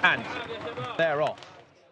And they're off.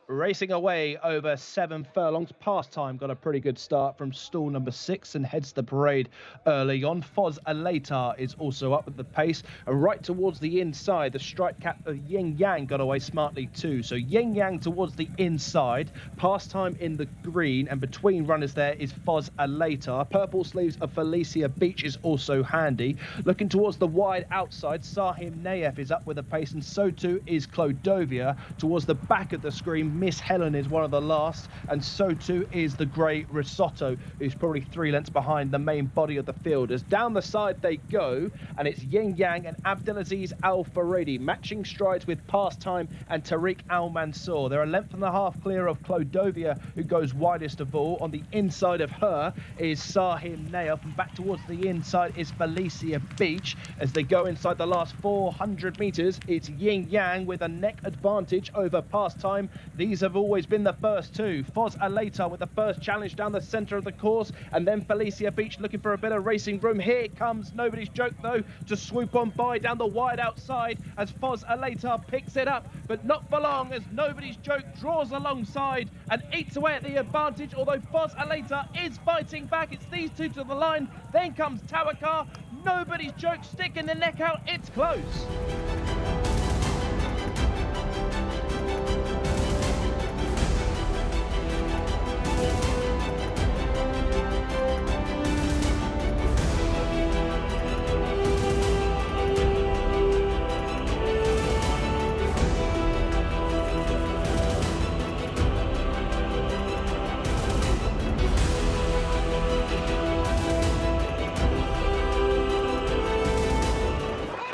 Racing away over 7 furlongs. Past time got a pretty good start from stall number 6 and heads the parade early on. Foz Alatar is also up at the pace. And right towards the inside, the striped cap of Yin Yang got away smartly too. So Yin Yang towards the inside. Past time in the green. And between runners there is Foz Alatar. Purple sleeves of Felicia Beach is also handy. Looking towards the wide outside, Sahim Nayef is up with a pace. And so too is Clodovia. Towards the back of the screen, Miss Helen is one of the last, and so too is the grey Risotto, who's probably 3 lengths behind the main body of the field. As down the side they go, and it's Yin Yang and Abdelaziz Al Faredi matching strides with Pastime and Tariq Al Mansour. They're a length and a half clear of Clodovia, who goes widest of all. On the inside of her is Sahim Nayef, and back towards the inside is Felicia Beach. As they go inside the last 400 metres, it's Yin Yang with a neck advantage over Pastime. These have always been the first two. Foz Alatar with the first challenge down the centre of the course, and then Felicia Beach looking for a bit of racing room. Here it comes, Nobody's Joke though, to swoop on by down the wide outside as Foz Alatar picks it up, but not for long as Nobody's Joke draws alongside and eats away at the advantage, although Foz Alatar is fighting back. It's these two to the line, then comes Tawakar. Nobody's Joke sticking the neck out, it's close.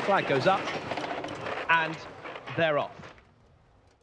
Flag goes up, and they're off.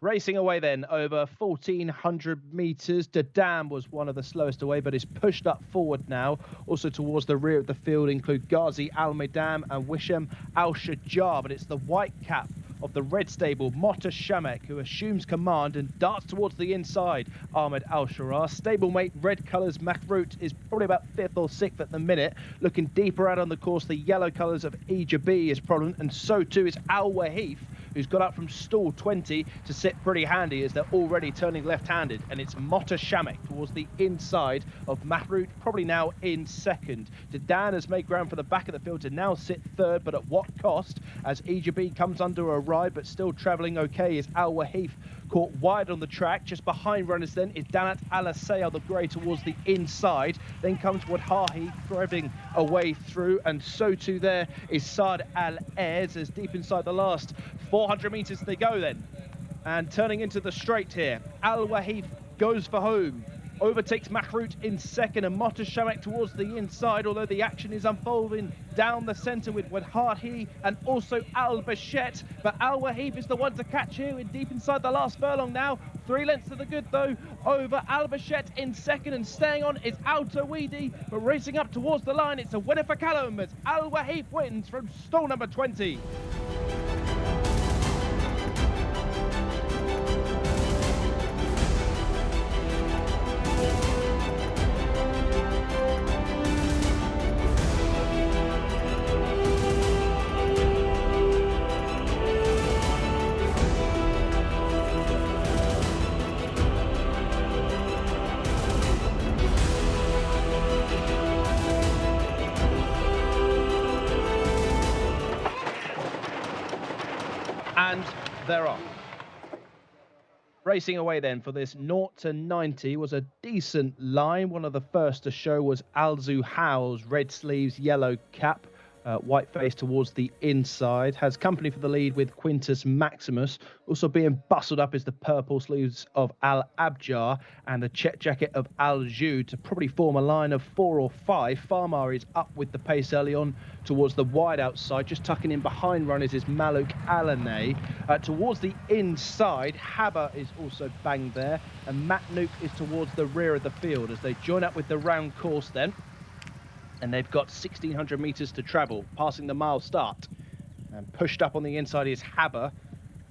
Racing away then over 1,400 metres. Dadam was one of the slowest away, but is pushed up forward now. Also towards the rear of the field include Ghazi Al-Medam and Wisham Al-Shajar, but it's the white cap of the red stable, Mota Shamek, who assumes command and darts towards the inside. Ahmed Al-Sharar, stablemate, red colours, Makhrout is probably about 5th or 6th at the minute. Looking deeper out on the course, the yellow colours of Ejabi is prominent, and so too is Al-Wahif, who's got up from stall 20 to sit pretty handy as they're already turning left-handed. And it's Mota Shamek towards the inside of Makhrout, probably now in second. Dadan has made ground for the back of the field to now sit third, but at what cost? As Ejabi comes under a ride, but still travelling okay, is Al-Wahif caught wide on the track. Just behind runners then is Danat Al-Asayal, the grey, towards the inside. Then comes Wadhahi driving away through, and so too there is Saad Al-Ez as deep inside the last 400 metres they go then. And turning into the straight here, Al-Wahif goes for home. Overtakes Makhrout in second, and Mota Shamek towards the inside, although the action is unfolding down the centre with Wadhahi and also Al-Bashet. But Al-Wahif is the one to catch here in deep inside the last furlong now. 3 lengths to the good though over Al-Bashet in second, and staying on is Al-Tawidi, but racing up towards the line, it's a winner for Callum as Al-Wahif wins from stall number 20. And they're off. Racing away then for this 0 to 90 was a decent line. One of the first to show was Alzu Howes, red sleeves, yellow cap. White face towards the inside, has company for the lead with Quintus Maximus. Also being bustled up is the purple sleeves of Al Abjar and the check jacket of Al Jude to probably form a line of 4 or 5. Farmar is up with the pace early on towards the wide outside. Just tucking in behind runners is Maluk Alanay. Towards the inside, Haba is also banged there, and Matnook is towards the rear of the field as they join up with the round course then. And they've got 1,600 metres to travel, passing the mile start. And pushed up on the inside is Haber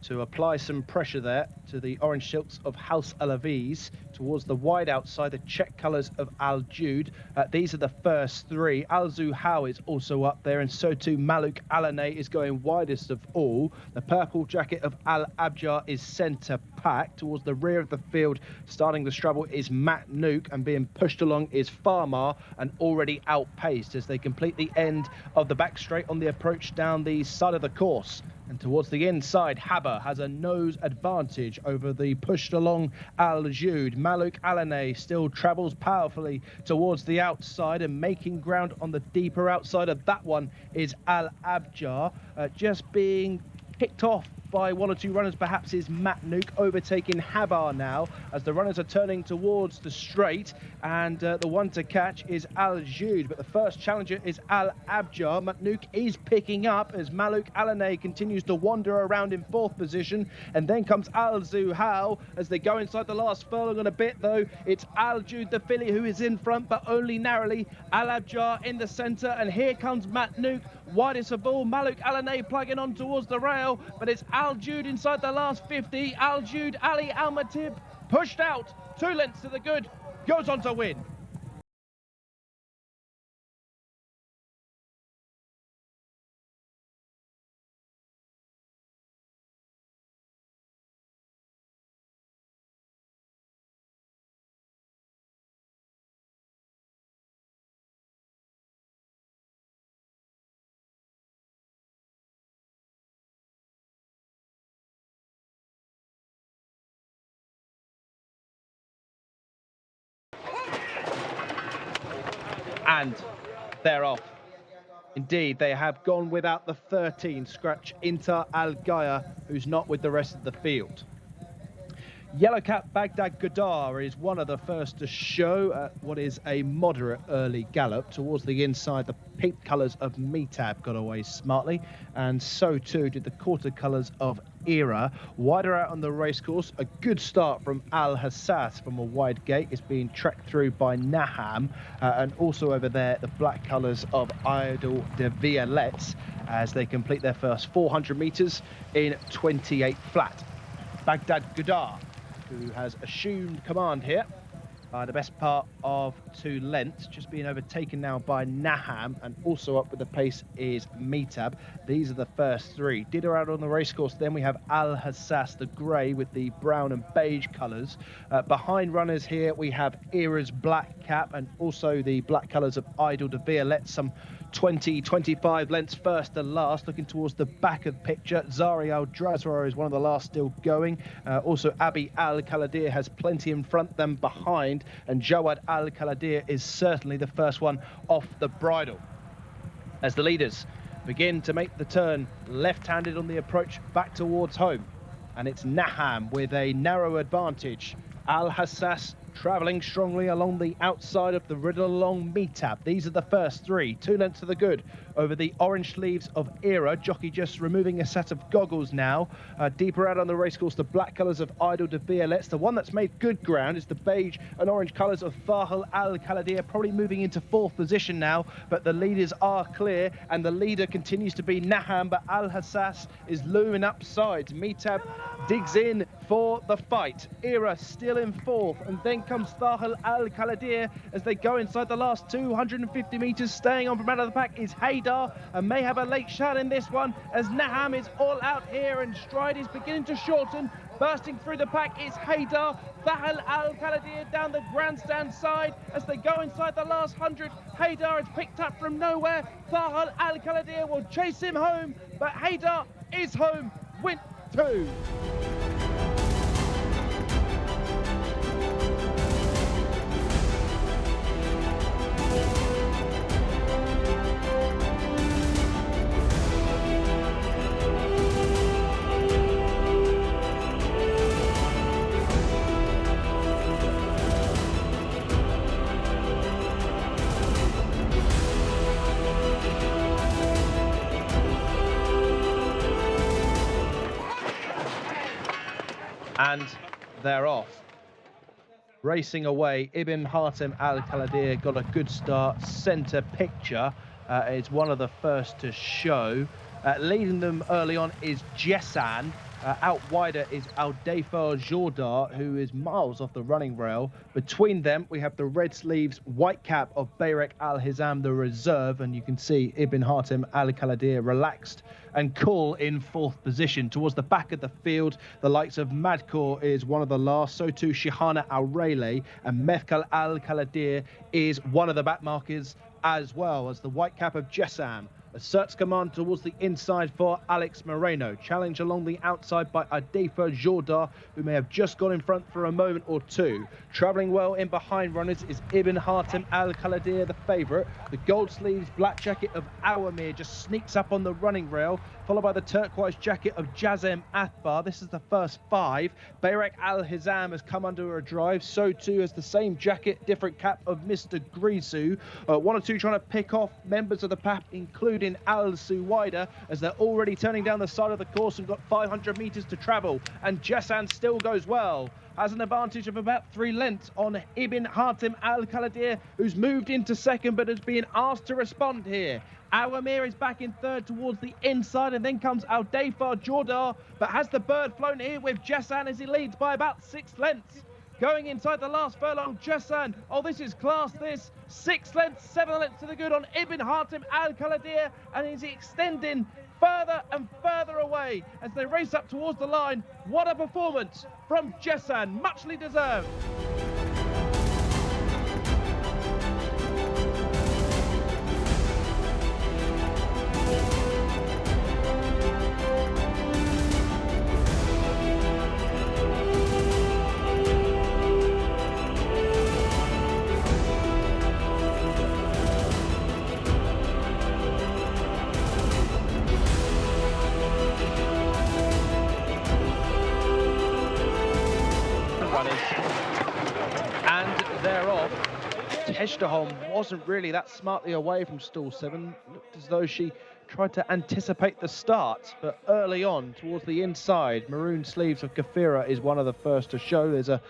to apply some pressure there to the orange silks of House Alaviz towards the wide outside, the check colours of Al Jude. These are the first three. Al Zuhau is also up there, and so too Maluk Alanay is going widest of all. The purple jacket of Al Abjar is centre pack. Towards the rear of the field, starting the struggle is Matt Nuke, and being pushed along is Farmar, and already outpaced as they complete the end of the back straight on the approach down the side of the course. And towards the inside, Haber has a nose advantage over the pushed along Al Jude. Maluk Alanay still travels powerfully towards the outside, and making ground on the deeper outside of that one is Al Abjar, just being picked off by one or two runners. Perhaps is Matt Nuke overtaking Habar now as the runners are turning towards the straight, and the one to catch is Al Jude, but the first challenger is Al Abjar. Matt Nuke is picking up as Maluk Alanay continues to wander around in fourth position, and then comes Al Zuhau as they go inside the last furlong and a bit, though. It's Al Jude the filly who is in front, but only narrowly. Al Abjar in the centre, and here comes Matt Nuke widest of all. Maluk Alanay plugging on towards the rail, but it's Al Jude inside the last 50. Al Jude, Ali Al-Matib pushed out 2 lengths to the good, goes on to win. And they're off. Indeed, they have gone without the 13, Scratch Inter Al Gaya, who's not with the rest of the field. Yellow Cap Baghdad Godar is one of the first to show at what is a moderate early gallop. Towards the inside, the pink colours of Metab got away smartly, and so too did the quarter colours of Era. Wider out on the racecourse, a good start from Al Hassas from a wide gate is being tracked through by Naham, and also over there the black colours of Idol de Violets as they complete their first 400 metres in 28 flat. Baghdad Godar, who has assumed command here by the best part of 2 lengths, just being overtaken now by Naham, and also up with the pace is Metab. These are the first 3. Ditto out on the racecourse, then we have Al Hassas, the grey with the brown and beige colours. Behind runners here we have Era's black cap, and also the black colours of Idol de Violet, some 20-25 lengths first to last. Looking towards the back of the picture, Zari Al-Drazra is one of the last still going. Also Abi Al-Khaladir has plenty in front than behind, and Jawad Al-Khaladir is certainly the first one off the bridle. As the leaders begin to make the turn left-handed on the approach back towards home, and it's Naham with a narrow advantage. Al Hassas travelling strongly along the outside of the riddle along Metab. These are the first 3, 2 lengths to the good over the orange sleeves of Era. Jockey just removing a set of goggles now. Deeper out on the racecourse, the black colours of Idol de Violets. The one that's made good ground is the beige and orange colours of Fahal Al-Khaladir, probably moving into 4th position now, but the leaders are clear, and the leader continues to be Naham, but Al Hassas is looming up sides. Metab digs in for the fight. Era still in 4th, and then comes Thahal Al-Khaladir as they go inside the last 250 metres. Staying on from out of the pack is Haydar, and may have a late shot in this one as Naham is all out here, and stride is beginning to shorten. Bursting through the pack is Haydar. Thahal Al-Khaladir down the grandstand side as they go inside the last 100. Haydar is picked up from nowhere. Thahal Al-Khaladir will chase him home, but Haydar is home. Win 2. And they're off. Racing away, Ibn Hatem Al-Khaladir got a good start. Centre picture is one of the first to show. Leading them early on is Jessan, Out wider is Aldefa Jordar, who is miles off the running rail. Between them, we have the red sleeves white cap of Bayrek Al-Hizam, the reserve, and you can see Ibn Hatem Al-Khaladir relaxed and cool in fourth position. Towards the back of the field, the likes of Madkor is one of the last, so too Shihana Al-Rayli, and Methkal Al-Khaladir is one of the back markers, as well as the white cap of Jessam. Asserts command towards the inside for Alex Moreno. Challenge along the outside by Adefa Jordar, who may have just gone in front for a moment or two. Travelling well in behind runners is Ibn Hatem Al-Khaladir, the favourite. The gold sleeves black jacket of Awamir just sneaks up on the running rail, followed by the turquoise jacket of Jazem Athbar. This is the first five. Bayrek Al-Hizam has come under a drive. So too has the same jacket, different cap of Mr. Grisu. One or two trying to pick off members of the pack, including Al Suwaida, as they're already turning down the side of the course and got 500 metres to travel. And Jessan still goes well. Has an advantage of about 3 lengths on Ibn Hatem Al-Khaladir, who's moved into second but has been asked to respond here. Awamir is back in third towards the inside, and then comes Aldefa Jordar, but has the bird flown here with Jessan as he leads by about 6 lengths. Going inside the last furlong, Jessan. Oh, this is class, this. 6 lengths, 7 lengths to the good on Ibn Hatem Al-Khaladir, and is extending further and further away as they race up towards the line. What a performance from Jessan, muchly deserved. Eshtaholm wasn't really that smartly away from stall 7. Looked as though she tried to anticipate the start, but early on towards the inside, maroon sleeves of Kafira is one of the first to show. There's a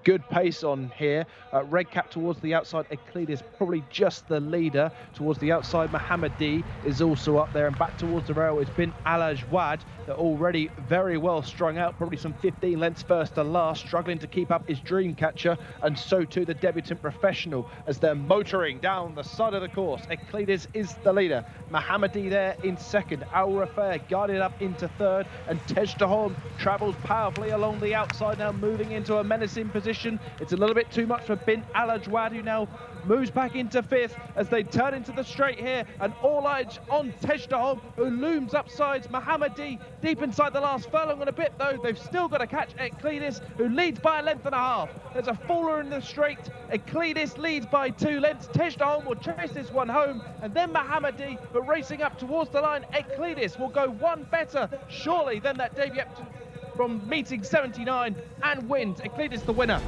good pace on here. Red cap towards the outside, Euclides probably just the leader. Towards the outside, Mohammadi is also up there, and back towards the rail it's been Al-Ajwad. They're already very well strung out, probably some 15 lengths first to last, struggling to keep up his dream catcher, and so too the debutant professional as they're motoring down the side of the course. Euclides is the leader. Mohammadi there in second. Al-Rafair guided up into third, and Tejtahom travels powerfully along the outside, now moving into a menacing position. It's a little bit too much for Bint Al-Ajwad, who now moves back into fifth as they turn into the straight here, and all eyes on Tejtahom, who looms upsides Mohammadi deep inside the last furlong and a bit, though they've still got to catch Euclides, who leads by a length and a half. There's a faller in the straight. Euclides leads by 2 lengths. Tejtahom will chase this one home, and then Mohammadi, but racing up towards the line, Euclides will go one better surely than that debut from meeting 79 and wins. Euclides the winner.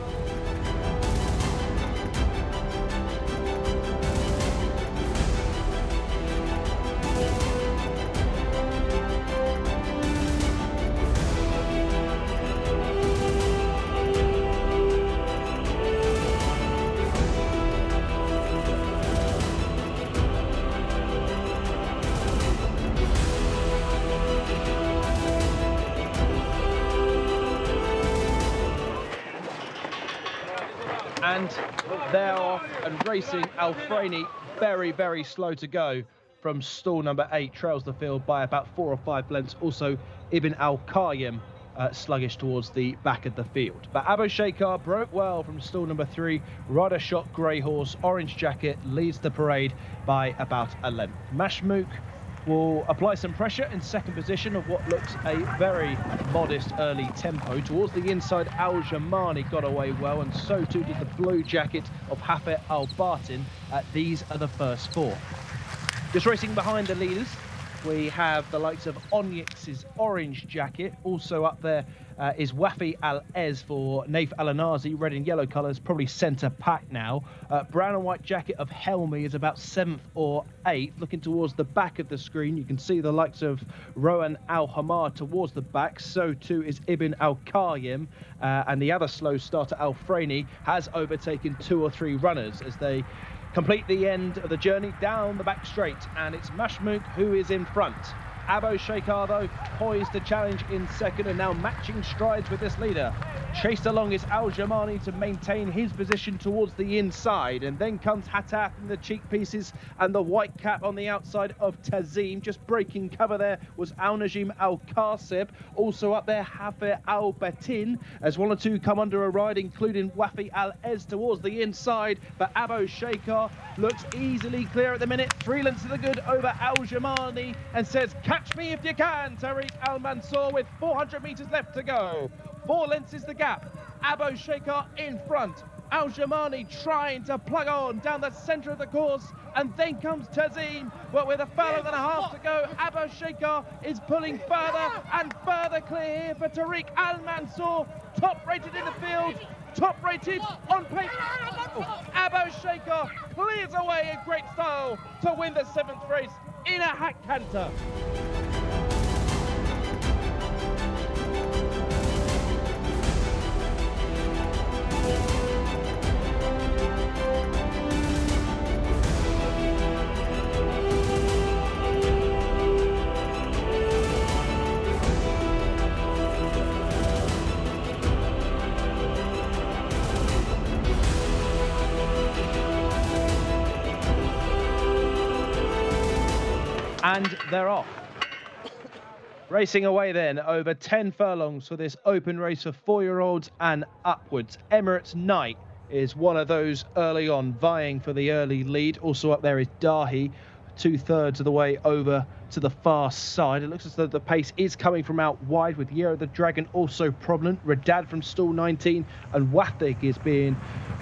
And they're off and racing. Al-Frani very, very slow to go from stall number 8, trails the field by about 4 or 5 lengths. Also, Ibn Al-Qayyim sluggish towards the back of the field. But Abu Sheikar broke well from stall number 3. Rider shot grey horse, orange jacket, leads the parade by about a length. Mashmouk will apply some pressure in second position of what looks a very modest early tempo. Towards the inside, Al-Jamani got away well, and so too did the blue jacket of Hafez Al-Batin. These are the first 4. Just racing behind the leaders, we have the likes of Onyx's orange jacket. Also up there is Wafi Al-Ez for Naif Al-Anazi, red and yellow colours, probably centre pack now. Brown and white jacket of Helmi is about 7th or 8th. Looking towards the back of the screen, you can see the likes of Rowan Al-Hamar towards the back. So too is Ibn Al-Qayyim, and the other slow starter, Al-Frani, has overtaken 2 or 3 runners as they complete the end of the journey down the back straight, and it's Mashmouk who is in front. Abo Shekhar, though, poised to challenge in second and now matching strides with this leader. Chased along is Al Jamani to maintain his position towards the inside, and then comes Hataf in the cheek pieces and the white cap on the outside of Tazim. Just breaking cover there was Al Najim Al Qasib. Also up there, Hafer Al Batin, as one or two come under a ride, including Wafi Al Ez towards the inside. But Abo Shekhar looks easily clear at the minute. 3 lengths to the good over Al Jamani, and says, "Catch me if you can," Tariq Al Mansour, with 400 metres left to go. 4 lengths is the gap. Abo Shekhar in front. Al Jamani trying to plug on down the centre of the course, and then comes Tazim, but with a furlong and a half to go, Abo Shekhar is pulling further and further clear here for Tariq Al Mansour, top rated in the field, top rated on paper. Abo Shekhar clears away in great style to win the 7th race in a hack canter. And they're off. Racing away then over 10 furlongs for this open race for 4-year-olds and upwards. Emirates Knight is one of those early on, vying for the early lead. Also up there is Dahi, 2/3 of the way over to the far side. It looks as though the pace is coming from out wide, with Year of the Dragon also prominent. Riyadh from stall 19, and Wathig is being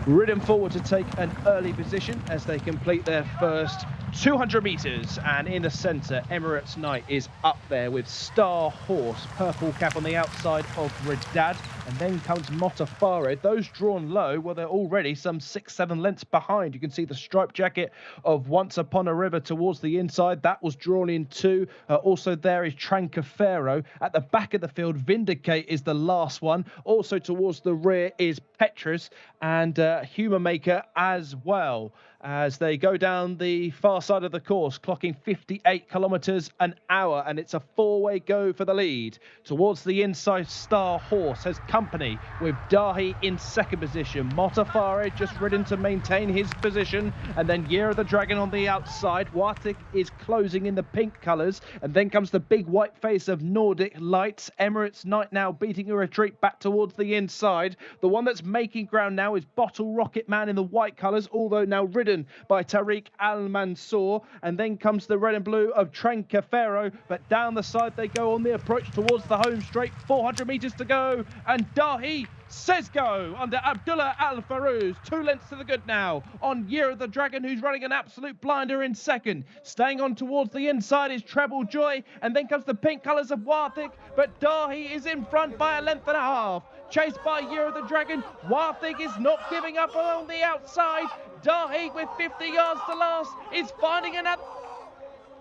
ridden forward to take an early position as they complete their first 200 metres. And in the centre, Emirates Knight is up there with Star Horse, purple cap on the outside of Riyadh, and then comes Motafare. Those drawn low, well, they're already some 6-7 lengths behind. You can see the striped jacket of Once Upon a River towards the inside. That was drawn in too. Also there is Trancafero. At the back of the field, Vindicate is the last one. Also towards the rear is Petrus and Humour Maker as well, as they go down the far side of the course, clocking 58 kilometres an hour, and it's a 4-way go for the lead. Towards the inside, Star Horse has company with Dahi in second position. Motafare just ridden to maintain his position, and then Year of the Dragon on the outside. Watik is closing in the pink colours, and then comes the big white face of Nordic Lights. Emirates Knight now beating a retreat back towards the inside. The one that's making ground now is Bottle Rocket Man in the white colours, although now ridden by Tariq Al Mansour, and then comes the red and blue of Trancafero, but down the side they go on the approach towards the home straight. 400 metres to go, and Dahi says go under Abdullah Al Farouz. 2 lengths to the good now on Year of the Dragon, who's running an absolute blinder in second. Staying on towards the inside is Treble Joy, and then comes the pink colours of Wathig, but Dahi is in front by a length and a half. Chased by Year of the Dragon. Wathig is not giving up on the outside. Dahi, with 50 yards to last, is finding another.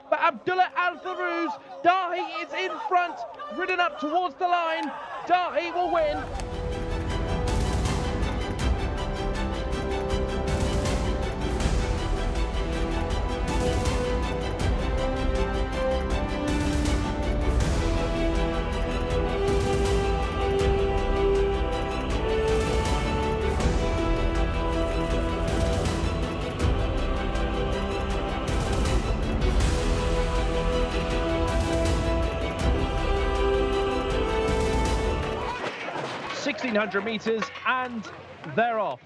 But Abdullah Al Farouz, Dahi is in front, ridden up towards the line. Dahi will win. .1,600 metres, and they're off.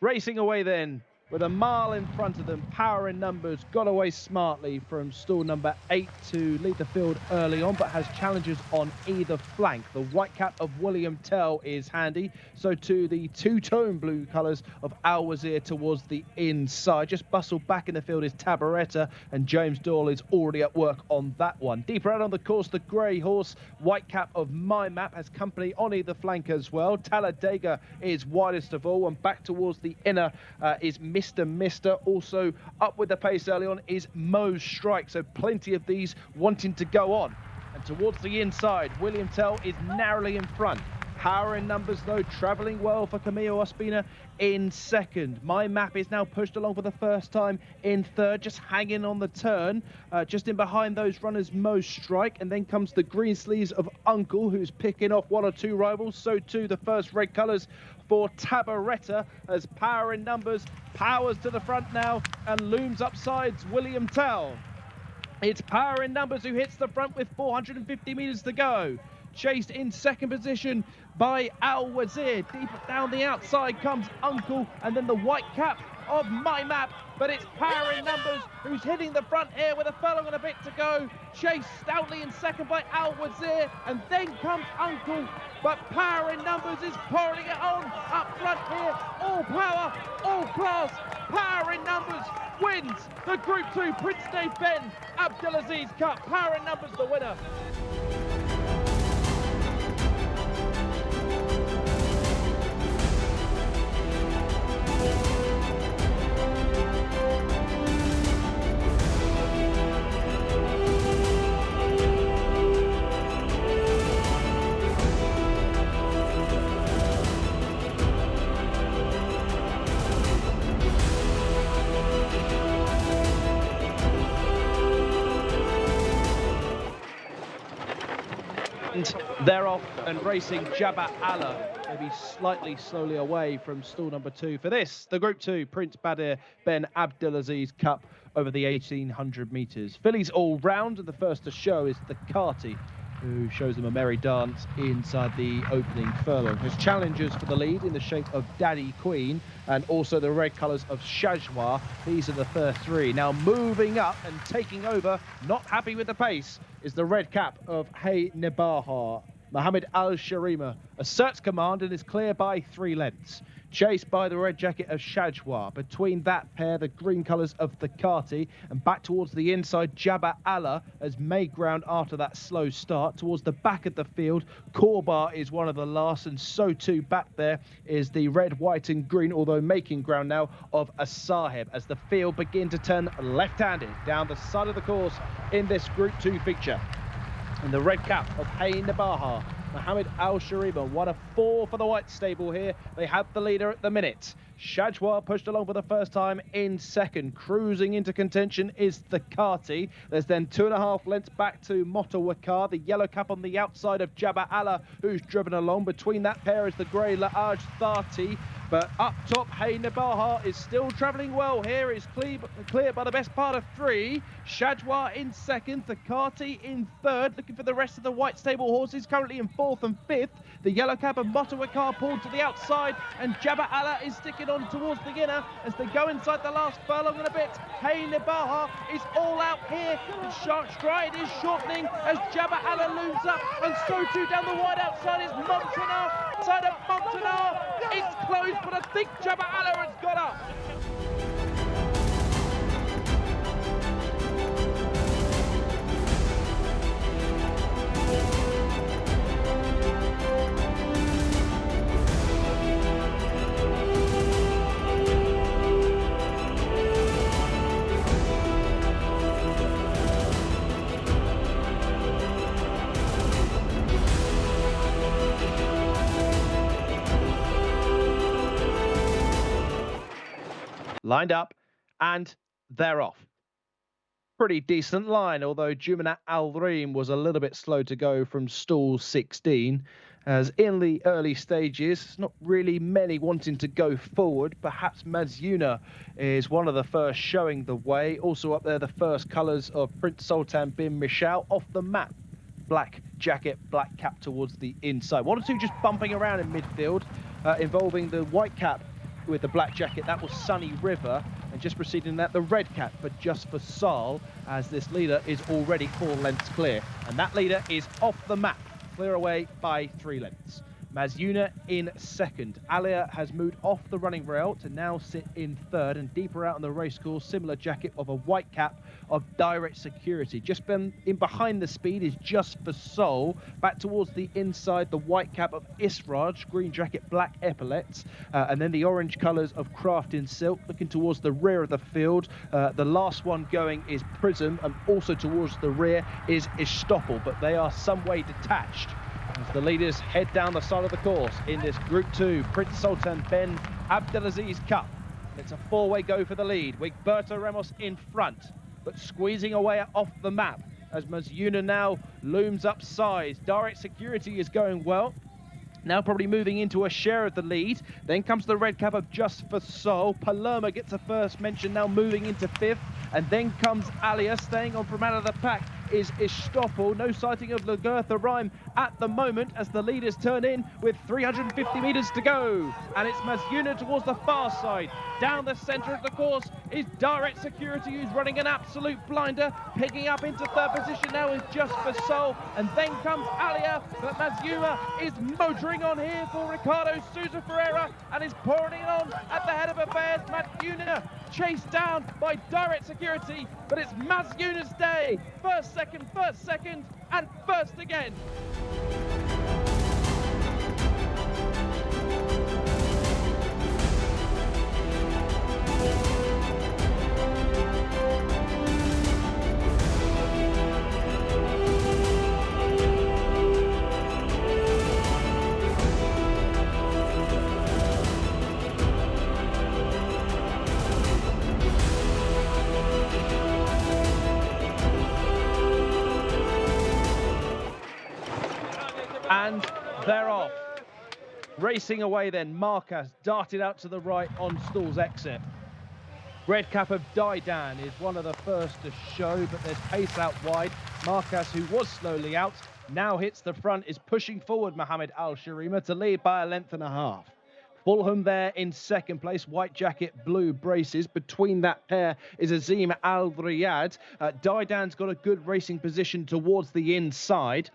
Racing away then with a mile in front of them. Power in Numbers got away smartly from stall number 8 to lead the field early on, but has challengers on either flank. The white cap of William Tell is handy, so too the two-tone blue colours of Al Wazir towards the inside. Just bustled back in the field is Tabaretta, and James Doyle is already at work on that one. Deeper out on the course, the grey horse, white cap of My Map, has company on either flank as well. Talladega is widest of all, and back towards the inner is Mr. Mister. Also up with the pace early on is Mo's Strike, so plenty of these wanting to go on. And towards the inside, William Tell is narrowly in front. Power in numbers, though, travelling well for Camilo Ospina in second. My Map is now pushed along for the first time in third, just hanging on the turn. Just in behind those runners, Mo Strike, and then comes the green sleeves of Uncle, who's picking off one or two rivals. So too the first red colours for Tabaretta, as Power in numbers powers to the front now and looms up sides William Tell. It's Power in numbers who hits the front with 450 metres to go. Chased in second position by Al Wazir. Deep down the outside comes Uncle, and then the white cap of My Map. But it's Power in numbers who's hitting the front here with a furlong and a bit to go. Chased stoutly in second by Al Wazir, and then comes Uncle. But Power in numbers is pouring it on up front here. All power, all class. Power in numbers wins the Group 2 Prince Dave Ben Abdulaziz Cup. Power in numbers the winner. They're off and racing Jabba Allah, maybe slightly slowly away from stall number 2 for this, the Group 2 Prince Badir Ben Abdulaziz Cup over the 1800 metres. Fillies all round, and the first to show is the Carty, who shows them a merry dance inside the opening furlong. Has challengers for the lead in the shape of Daddy Queen and also the red colours of Shajwa. These are the first three. Now moving up and taking over, not happy with the pace, is the red cap of Hey Nebaha. Mohammed Al-Sharima asserts command and is clear by 3 lengths. Chased by the red jacket of Shajwa. Between that pair, the green colours of the Carty, and back towards the inside, Jabba Allah has made ground after that slow start. Towards the back of the field, Korbar is one of the last, and so too back there is the red, white and green, although making ground now, of Asahib, as the field begin to turn left-handed down the side of the course in this Group 2 feature. And the red cap of Hey Nebaha, Mohammed Al-Sharima, 1 of 4 for the white stable here. They have the leader at the minute. Shajwa pushed along for the first time in second. Cruising into contention is the Carty. There's then 2.5 lengths back to Motawakar, the yellow cap on the outside of Jabba Allah, who's driven along. Between that pair is the grey Laaj Thati. But up top, Hey Nebaha is still travelling well here. Is clear by the best part of 3. Shajwa in second, the Carty in third. Looking for the rest of the white stable horses, currently in 4th and 5th. The yellow cap of Motawakar pulled to the outside, and Jabba Allah is sticking on towards the inner as they go inside the last furlong and a bit. Hey Nebaha is all out here. The sharp stride is shortening as Jabba Allah looms up, and so too down the wide outside is Montanar. Side of Montanar, it's closed, but I think Jabba Allah has got up. Lined up, and they're off. Pretty decent line, although Jumanat Al-Reem was a little bit slow to go from stall 16, as in the early stages, not really many wanting to go forward. Perhaps Mazuna is one of the first showing the way. Also up there, the first colours of Prince Sultan bin Mishal off the map. Black jacket, black cap towards the inside. 1 or 2 just bumping around in midfield, involving the white cap with the black jacket. That was Sunny River, and just preceding that, the red cap for Just for Sal, as this leader is already 4 lengths clear, and that leader is off the map, clear away by 3 lengths. Mazuna in second. Alia has moved off the running rail to now sit in third, and deeper out on the race course, similar jacket of a white cap of Direct Security. Just been in behind the speed is Just for Soul. Back towards the inside, the white cap of Israj, green jacket, black epaulets, and then the orange colours of Craft in Silk. Looking towards the rear of the field, the last one going is Prism, and also towards the rear is Estoppel, but they are some way detached As the leaders head down the side of the course in this Group 2 Prince Sultan Ben Abdelaziz Cup. It's a four-way go for the lead. Wigberto Ramos in front, but squeezing away off the map as Mazuna now looms up sides. Direct security is going well. Now probably moving into a share of the lead. Then comes the red cap of Just for Soul. Palermo gets a first mention, now moving into fifth. And then comes Alia, staying on from out of the pack is Istoppel. No sighting of Lagertha Rhyme at the moment as the leaders turn in with 350 metres to go. And it's Mazuna towards the far side. Down the centre of the course is Direct Security, who's running an absolute blinder. Picking up into third position now is Just for Soul. And then comes Alia, but Mazuna is motoring on here for Ricardo Souza Ferreira and is pouring it on at the head of affairs. Mazuna chased down by Direct Security, but it's Mazuna's day. First, second, and first again. And they're off. Racing away then, Marcas darted out to the right on Stall's exit. Red cap of Daidan is one of the first to show, but there's pace out wide. Marcas, who was slowly out, now hits the front, is pushing forward Mohamed Al-Sharima to lead by a length and a half. Fulham there in second place, white jacket, blue braces. Between that pair is Azim Al-Riyadh. Daidan's got a good racing position towards the inside.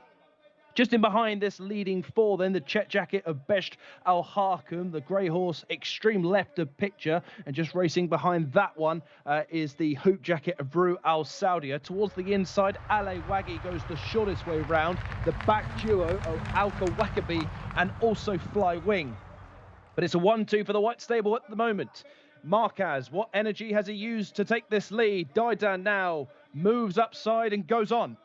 Just in behind this leading four, then the check jacket of Besht Al Harkum, the grey horse, extreme left of picture. And just racing behind that one is the hoop jacket of Bru Al Saudia. Towards the inside, Ale Waggy goes the shortest way round. The back duo of Alka Wakabi and also Fly Wing. But it's a 1-2 for the white stable at the moment. Marcas, what energy has he used to take this lead? Daidan now moves upside and goes on.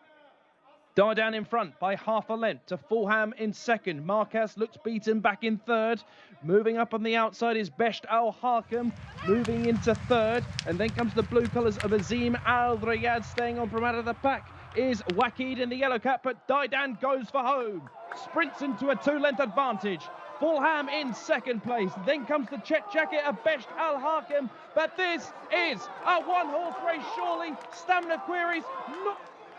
Daidan in front by half a length to Fulham in second. Marcas looks beaten back in third. Moving up on the outside is Besht Al Harkum, moving into third. And then comes the blue colours of Azim Al Riyadh. Staying on from out of the pack is Wakid in the yellow cap, but Daidan goes for home. Sprints into a 2-length advantage. Fulham in second place. Then comes the check jacket of Besht Al Harkum. But this is a one-horse race, surely. Stamina queries.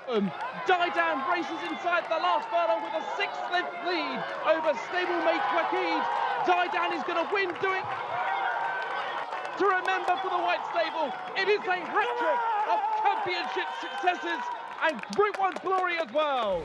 Daidan races inside the last furlong with a 6-length lead over stablemate Wakid. Daidan is going to win, doing to remember for the white stable. It is a hat-trick of championship successes and Group 1 glory as well.